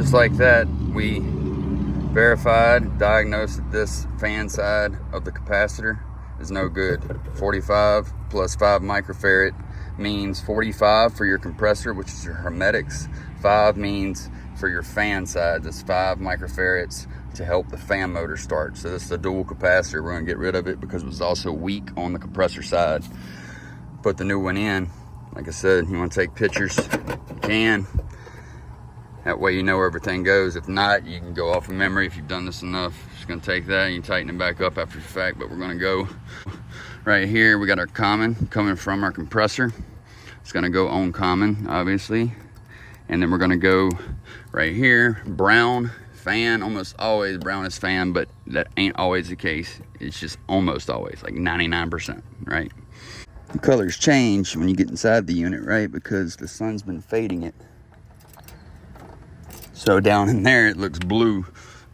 just like that, we verified, diagnosed that this fan side of the capacitor is no good. 45 plus 5 microfarad means 45 for your compressor, which is your hermetics. 5 means for your fan side, that's 5 microfarads to help the fan motor start. So this is a dual capacitor. We're gonna get rid of it because it was also weak on the compressor side. Put the new one in. Like I said, you wanna take pictures, you can. That way you know where everything goes. If not, you can go off of memory if you've done this enough. Just gonna take that and you tighten it back up after the fact, but we're gonna go right here. We got our common coming from our compressor. It's gonna go on common, obviously. And then we're gonna go right here, brown fan, almost always brown is fan, but that ain't always the case. It's just almost always, like 99%, right? The colors change when you get inside the unit, right? Because the sun's been fading it. So down in there, it looks blue,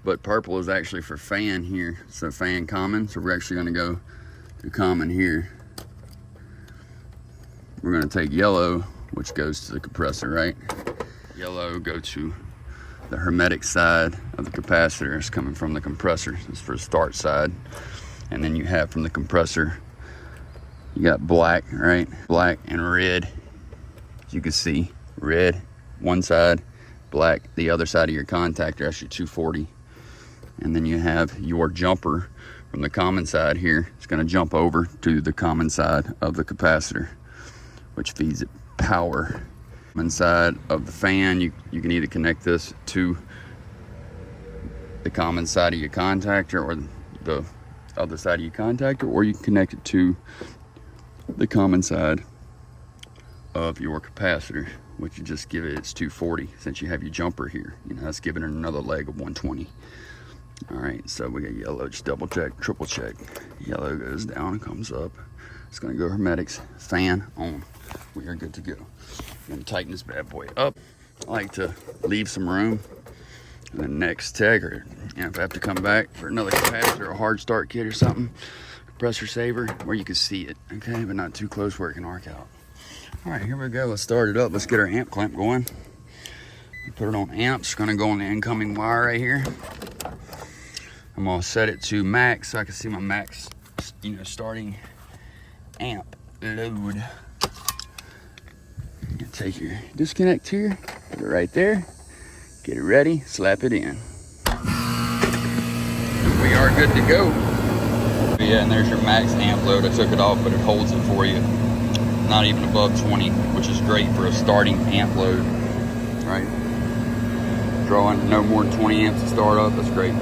but purple is actually for fan here. So fan common, so we're actually gonna go to common here. We're gonna take yellow, which goes to the compressor, right? Yellow go to the hermetic side of the capacitor. It's coming from the compressor. It's for the start side. And then you have from the compressor, you got black, right? Black and red. As you can see, red one side, black the other side of your contactor. That's your 240. And then you have your jumper from the common side here. It's going to jump over to the common side of the capacitor, which feeds it power. Inside of the fan, you can either connect this to the common side of your contactor or the other side of your contactor, or you can connect it to the common side of your capacitor, which you just give it its 240 since you have your jumper here. You know, that's giving it another leg of 120. All right, so we got yellow. Just double check, triple check. Yellow goes down and comes up. It's gonna go hermetics, fan on. We are good to go. I'm gonna tighten this bad boy up. I like to leave some room. And the next tech, or you know, if I have to come back for another capacitor or a hard start kit or something, compressor saver, where you can see it, okay? But not too close where it can arc out. All right, here we go. Let's start it up. Let's get our amp clamp going. Put it on amps. It's gonna go on the incoming wire right here. I'm gonna set it to max so I can see my max, you know, starting amp load. You take your disconnect here, put it right there, get it ready, slap it in. We are good to go. Yeah, and there's your max amp load. I took it off, but it holds it for you. Not even above 20, which is great for a starting amp load, right? Drawing no more than 20 amps to start up, that's great.